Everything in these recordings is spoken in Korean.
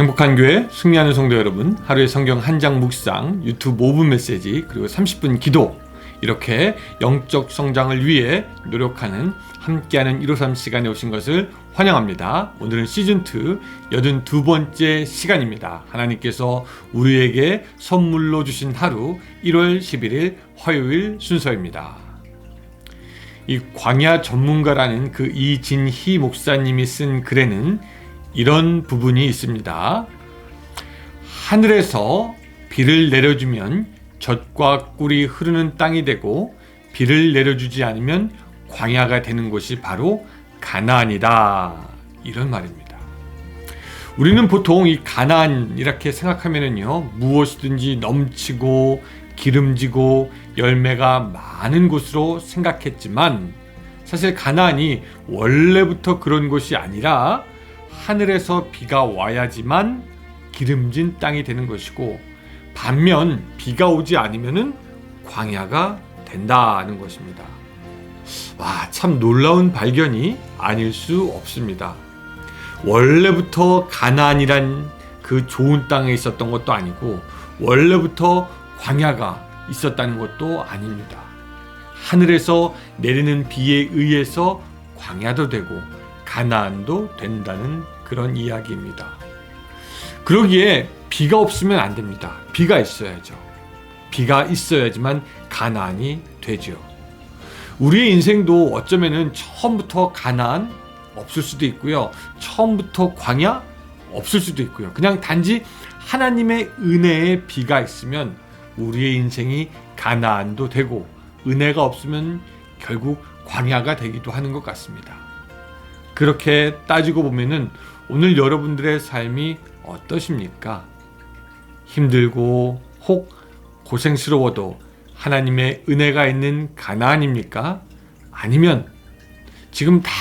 행복한 교회 승리하는 성도 여러분, 하루의 성경 한 장 묵상, 유튜브 5분 메시지, 그리고 30분 기도, 이렇게 영적 성장을 위해 노력하는 함께하는 153 시간에 오신 것을 환영합니다. 오늘은 시즌2 82번째 시간입니다. 하나님께서 우리에게 선물로 주신 하루 1월 11일 화요일 순서입니다. 이 광야 전문가라는 그 이진희 목사님이 쓴 글에는 이런 부분이 있습니다. 하늘에서 비를 내려주면 젖과 꿀이 흐르는 땅이 되고, 비를 내려주지 않으면 광야가 되는 곳이 바로 가나안이다. 이런 말입니다. 우리는 보통 이 가나안 이렇게 생각하면은요, 무엇이든지 넘치고 기름지고 열매가 많은 곳으로 생각했지만, 사실 가나안이 원래부터 그런 곳이 아니라 하늘에서 비가 와야지만 기름진 땅이 되는 것이고, 반면 비가 오지 않으면은 광야가 된다는 것입니다. 와, 참 놀라운 발견이 아닐 수 없습니다. 원래부터 가나안이란 그 좋은 땅에 있었던 것도 아니고, 원래부터 광야가 있었다는 것도 아닙니다. 하늘에서 내리는 비에 의해서 광야도 되고 가나안도 된다는 그런 이야기입니다. 그러기에 비가 없으면 안 됩니다. 비가 있어야죠. 비가 있어야지만 가나안이 되죠. 우리의 인생도 어쩌면은 처음부터 가나안 없을 수도 있고요, 처음부터 광야 없을 수도 있고요. 그냥 단지 하나님의 은혜의 비가 있으면 우리의 인생이 가나안도 되고, 은혜가 없으면 결국 광야가 되기도 하는 것 같습니다. 그렇게 따지고 보면은 오늘 여러분들의 삶이 어떠십니까? 힘들고 혹 고생스러워도 하나님의 은혜가 있는 가나안입니까? 아니면 지금 다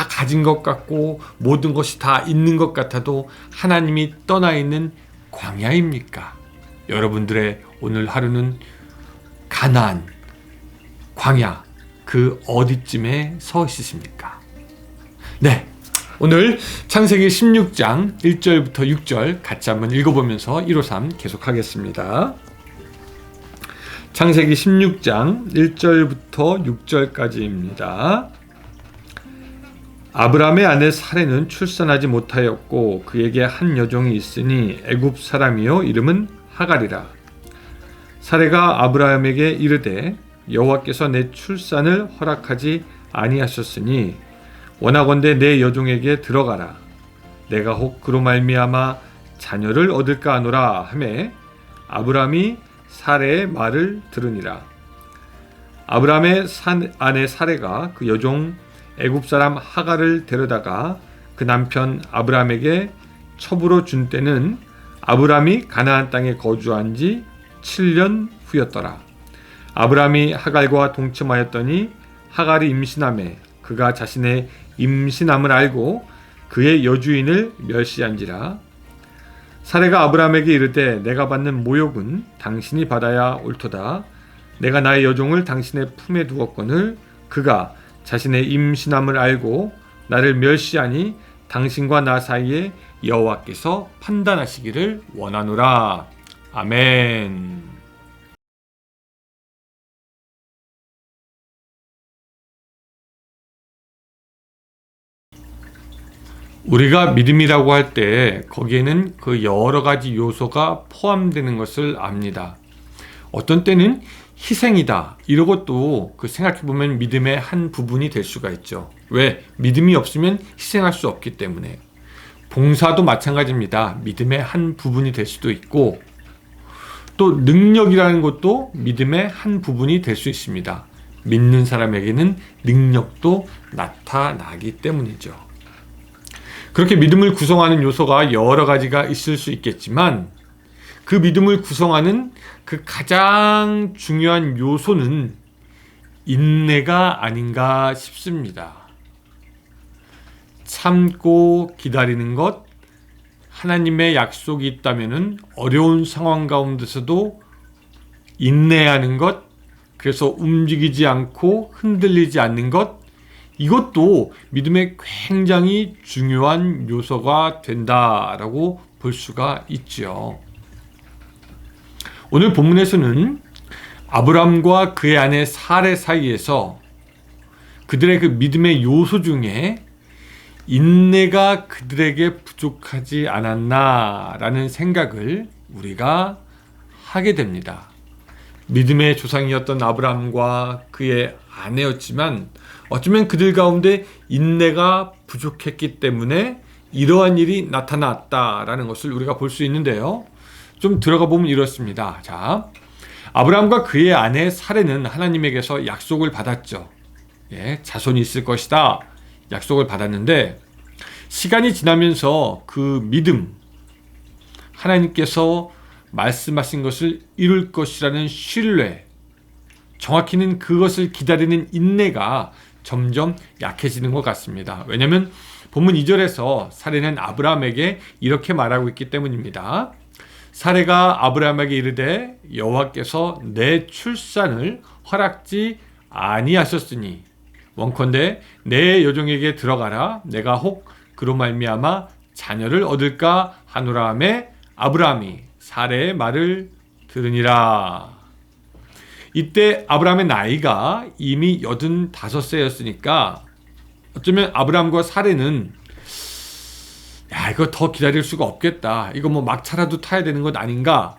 가진 것 같고 모든 것이 다 있는 것 같아도 하나님이 떠나 있는 광야입니까? 여러분들의 오늘 하루는 가나안, 광야, 그 어디쯤에 서 있으십니까? 네, 오늘 창세기 16장 1절부터 6절 같이 한번 읽어보면서 153 계속하겠습니다. 창세기 16장 1절부터 6절까지입니다. 아브람의 아내 사레는 출산하지 못하였고 그에게 한 여종이 있으니 애굽 사람이요 이름은 하갈이라. 사레가 아브라함에게 이르되 여호와께서 내 출산을 허락하지 아니하셨으니 원하건대 내 여종에게 들어가라. 내가 혹 그로 말미암아 자녀를 얻을까 하노라 하매 아브람이 사레의 말을 들으니라. 아브람의 아내 사레가 그 여종 애굽 사람 하갈을 데려다가 그 남편 아브람에게 첩으로 준 때는 아브람이 가나안 땅에 거주한 지 7년 후였더라. 아브람이 하갈과 동침하였더니 하갈이 임신하매 그가 자신의 임신함을 알고 그의 여주인을 멸시한지라. 사레가 아브람에게 이르되 내가 받는 모욕은 당신이 받아야 옳도다. 내가 나의 여종을 당신의 품에 두었거늘 그가 자신의 임신함을 알고 나를 멸시하니 당신과 나 사이에 여호와께서 판단하시기를 원하노라. 아멘. 우리가 믿음이라고 할 때 거기에는 그 여러 가지 요소가 포함되는 것을 압니다. 어떤 때는 희생이다, 이런 것도 그 생각해보면 믿음의 한 부분이 될 수가 있죠. 왜? 믿음이 없으면 희생할 수 없기 때문에. 봉사도 마찬가지입니다. 믿음의 한 부분이 될 수도 있고, 또 능력이라는 것도 믿음의 한 부분이 될 수 있습니다. 믿는 사람에게는 능력도 나타나기 때문이죠. 그렇게 믿음을 구성하는 요소가 여러 가지가 있을 수 있겠지만, 그 믿음을 구성하는 그 가장 중요한 요소는 인내가 아닌가 싶습니다. 참고 기다리는 것, 하나님의 약속이 있다면은 어려운 상황 가운데서도 인내하는 것, 그래서 움직이지 않고 흔들리지 않는 것, 이것도 믿음의 굉장히 중요한 요소가 된다라고 볼 수가 있죠. 오늘 본문에서는 아브라함과 그의 아내 사레 사이에서 그들의 그 믿음의 요소 중에 인내가 그들에게 부족하지 않았나라는 생각을 우리가 하게 됩니다. 믿음의 조상이었던 아브라함과 그의 아내였지만 어쩌면 그들 가운데 인내가 부족했기 때문에 이러한 일이 나타났다라는 것을 우리가 볼 수 있는데요. 좀 들어가 보면 이렇습니다. 자, 아브라함과 그의 아내 사레는 하나님에게서 약속을 받았죠. 자손이 있을 것이다. 약속을 받았는데 시간이 지나면서 그 믿음, 하나님께서 말씀하신 것을 이룰 것이라는 신뢰, 정확히는 그것을 기다리는 인내가 점점 약해지는 것 같습니다. 왜냐하면 본문 2절에서 사레는 아브라함에게 이렇게 말하고 있기 때문입니다. 사레가 아브라함에게 이르되 여호와께서 내 출산을 허락지 아니하셨으니 원컨대 내 여종에게 들어가라. 내가 혹 그로 말미암아 자녀를 얻을까 하노라 하매 아브라함이 사레의 말을 들으니라. 이때 아브라함의 나이가 이미 85세였으니까 어쩌면 아브라함과 사레는 이거 더 기다릴 수가 없겠다. 이거 뭐 막차라도 타야 되는 것 아닌가?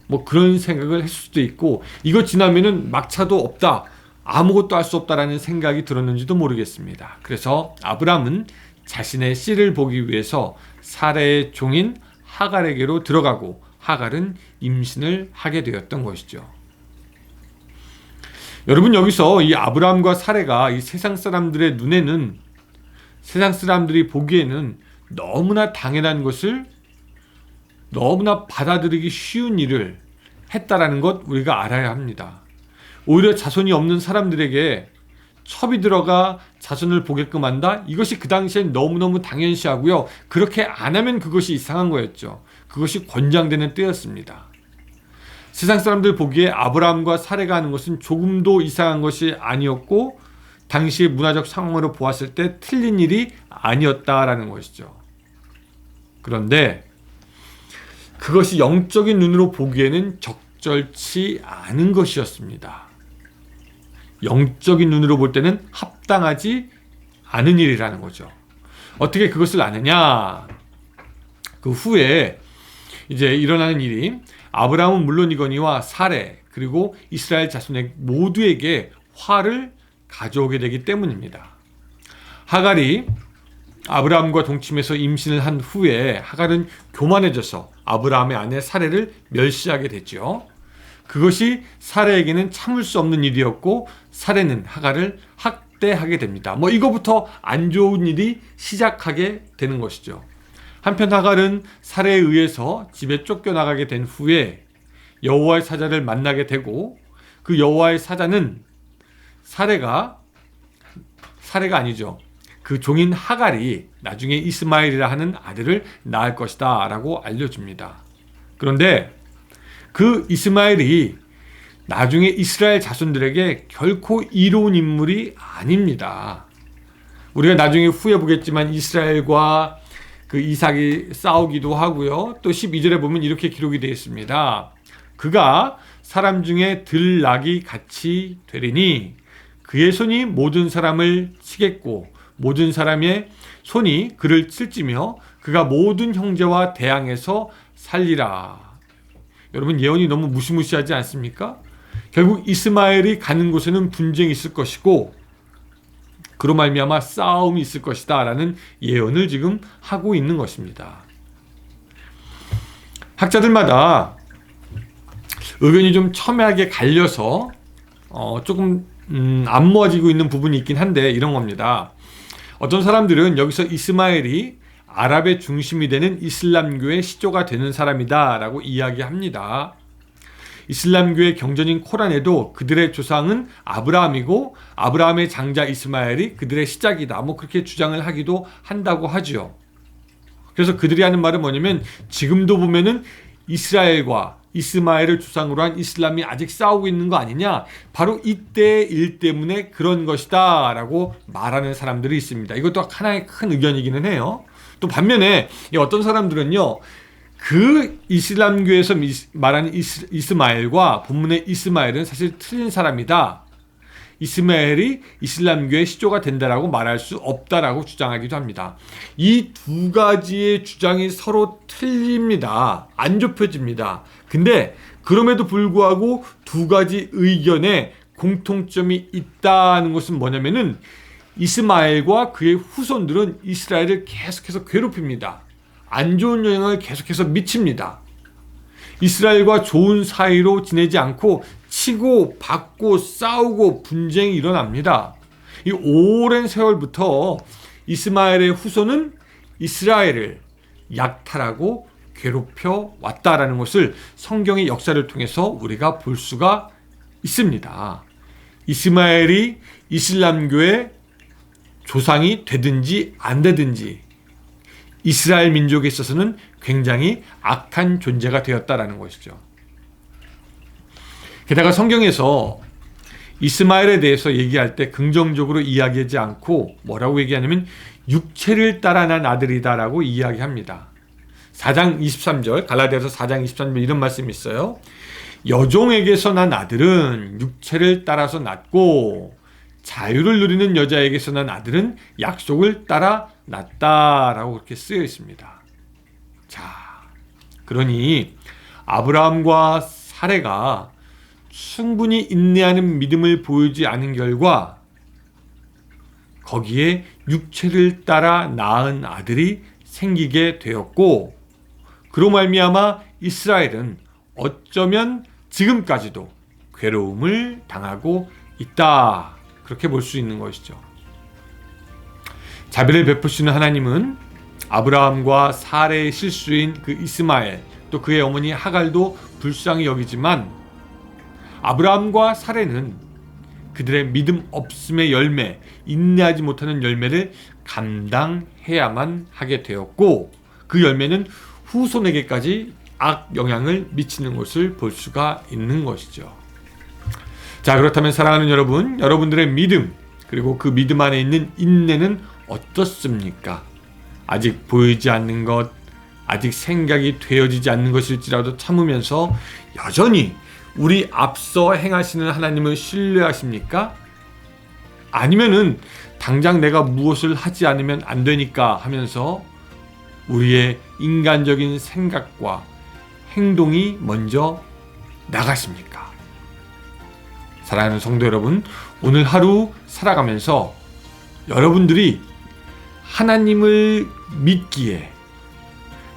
뭐 그런 생각을 했을 수도 있고 이거 지나면은 막차도 없다. 아무것도 할 수 없다라는 생각이 들었는지도 모르겠습니다. 그래서 아브라함은 자신의 씨를 보기 위해서 사레의 종인 하갈에게로 들어가고 하갈은 임신을 하게 되었던 것이죠. 여러분 여기서 이 아브라함과 사레가 이 세상 사람들의 눈에는 세상 사람들이 보기에는 너무나 당연한 것을 너무나 받아들이기 쉬운 일을 했다라는 것 우리가 알아야 합니다. 오히려 자손이 없는 사람들에게 첩이 들어가 자손을 보게끔 한다? 이것이 그 당시엔 너무너무 당연시하고요. 그렇게 안 하면 그것이 이상한 거였죠. 그것이 권장되는 때였습니다. 세상 사람들 보기에 아브라함과 사레가 하는 것은 조금도 이상한 것이 아니었고 당시의 문화적 상황으로 보았을 때 틀린 일이 아니었다라는 것이죠. 그런데 그것이 영적인 눈으로 보기에는 적절치 않은 것이었습니다. 영적인 눈으로 볼 때는 합당하지 않은 일이라는 거죠. 어떻게 그것을 아느냐? 그 후에 이제 일어나는 일이 아브라함은 물론이거니와 사레 그리고 이스라엘 자손의 모두에게 화를 가져오게 되기 때문입니다. 하갈이 아브라함과 동침해서 임신을 한 후에 하갈은 교만해져서 아브라함의 아내 사레를 멸시하게 됐죠. 그것이 사레에게는 참을 수 없는 일이었고 사레는 하갈을 학대하게 됩니다. 이거부터 안 좋은 일이 시작하게 되는 것이죠. 한편 하갈은 사레에 의해서 집에 쫓겨나가게 된 후에 여호와의 사자를 만나게 되고 그 여호와의 사자는 사레가 아니죠. 그 종인 하갈이 나중에 이스마엘이라 하는 아들을 낳을 것이다 라고 알려줍니다. 그런데 그 이스마엘이 나중에 이스라엘 자손들에게 결코 이로운 인물이 아닙니다. 우리가 나중에 후에 보겠지만 이스라엘과 그 이삭이 싸우기도 하고요. 또 12절에 보면 이렇게 기록이 되어 있습니다. 그가 사람 중에 들락이 같이 되리니 그의 손이 모든 사람을 치겠고 모든 사람의 손이 그를 칠지며 그가 모든 형제와 대항해서 살리라. 여러분 예언이 너무 무시무시하지 않습니까? 결국 이스마엘이 가는 곳에는 분쟁이 있을 것이고 그로 말미암아 싸움이 있을 것이다 라는 예언을 지금 하고 있는 것입니다. 학자들마다 의견이 좀 첨예하게 갈려서 조금 안 모아지고 있는 부분이 있긴 한데 이런 겁니다. 어떤 사람들은 여기서 이스마엘이 아랍의 중심이 되는 이슬람교의 시조가 되는 사람이다 라고 이야기합니다. 이슬람교의 경전인 코란에도 그들의 조상은 아브라함이고 아브라함의 장자 이스마엘이 그들의 시작이다 그렇게 주장을 하기도 한다고 하죠. 그래서 그들이 하는 말은 뭐냐면 지금도 보면은 이스라엘과 이스마엘을 주상으로 한 이슬람이 아직 싸우고 있는 거 아니냐, 바로 이때의 일 때문에 그런 것이다 라고 말하는 사람들이 있습니다. 이것도 하나의 큰 의견이기는 해요. 또 반면에 이 어떤 사람들은요, 그 이슬람교에서 말하는 이스마엘과 본문의 이스마엘은 사실 틀린 사람이다. 이스마엘이 이슬람교의 시조가 된다라고 말할 수 없다라고 주장하기도 합니다. 이 두 가지의 주장이 서로 틀립니다. 안 좁혀집니다. 근데 그럼에도 불구하고 두 가지 의견에 공통점이 있다는 것은 뭐냐면은 이스마엘과 그의 후손들은 이스라엘을 계속해서 괴롭힙니다. 안 좋은 영향을 계속해서 미칩니다. 이스라엘과 좋은 사이로 지내지 않고 치고 받고 싸우고 분쟁이 일어납니다. 이 오랜 세월부터 이스마엘의 후손은 이스라엘을 약탈하고 괴롭혀 왔다라는 것을 성경의 역사를 통해서 우리가 볼 수가 있습니다. 이스마엘이 이슬람교의 조상이 되든지 안 되든지 이스라엘 민족에 있어서는 굉장히 악한 존재가 되었다라는 것이죠. 게다가 성경에서 이스마엘에 대해서 얘기할 때 긍정적으로 이야기하지 않고 뭐라고 얘기하냐면 육체를 따라 난 아들이다라고 이야기합니다. 4장 23절, 갈라디아서 4장 23절 이런 말씀이 있어요. 여종에게서 난 아들은 육체를 따라서 낳고 자유를 누리는 여자에게서 난 아들은 약속을 따라 낳았다라고 그렇게 쓰여 있습니다. 자, 그러니 아브라함과 사레가 충분히 인내하는 믿음을 보이지 않은 결과 거기에 육체를 따라 낳은 아들이 생기게 되었고, 그로 말미암아 이스라엘은 어쩌면 지금까지도 괴로움을 당하고 있다, 그렇게 볼 수 있는 것이죠. 자비를 베푸시는 하나님은 아브라함과 사레의 실수인 그 이스마엘, 또 그의 어머니 하갈도 불쌍히 여기지만 아브라함과 사레는 그들의 믿음 없음의 열매, 인내하지 못하는 열매를 감당해야만 하게 되었고, 그 열매는 후손에게까지 악 영향을 미치는 것을 볼 수가 있는 것이죠. 자, 그렇다면 사랑하는 여러분, 여러분들의 믿음, 그리고 그 믿음 안에 있는 인내는 어떻습니까? 아직 보이지 않는 것, 아직 생각이 되어지지 않는 것일지라도 참으면서 여전히 우리 앞서 행하시는 하나님을 신뢰하십니까? 아니면은 당장 내가 무엇을 하지 않으면 안 되니까 하면서 우리의 인간적인 생각과 행동이 먼저 나가십니까? 사랑하는 성도 여러분, 오늘 하루 살아가면서 여러분들이 하나님을 믿기에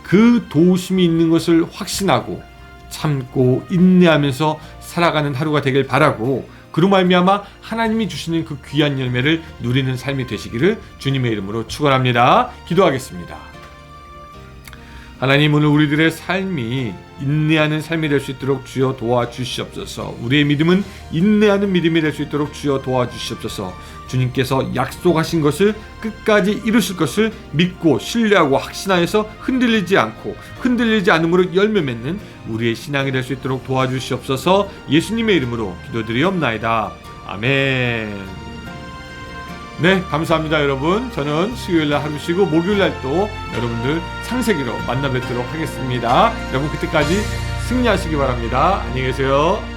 그 도우심이 있는 것을 확신하고 참고 인내하면서 살아가는 하루가 되길 바라고, 그로 말미암아 하나님이 주시는 그 귀한 열매를 누리는 삶이 되시기를 주님의 이름으로 축원합니다. 기도하겠습니다. 하나님, 오늘 우리들의 삶이 인내하는 삶이 될 수 있도록 주여 도와주시옵소서. 우리의 믿음은 인내하는 믿음이 될 수 있도록 주여 도와주시옵소서. 주님께서 약속하신 것을 끝까지 이루실 것을 믿고 신뢰하고 확신하여서 흔들리지 않음으로 열매 맺는 우리의 신앙이 될 수 있도록 도와주시옵소서. 예수님의 이름으로 기도드리옵나이다. 아멘. 네, 감사합니다 여러분. 저는 수요일날 하루 쉬고 목요일날 또 여러분들 창세기로 만나 뵙도록 하겠습니다. 여러분 그때까지 승리하시기 바랍니다. 안녕히 계세요.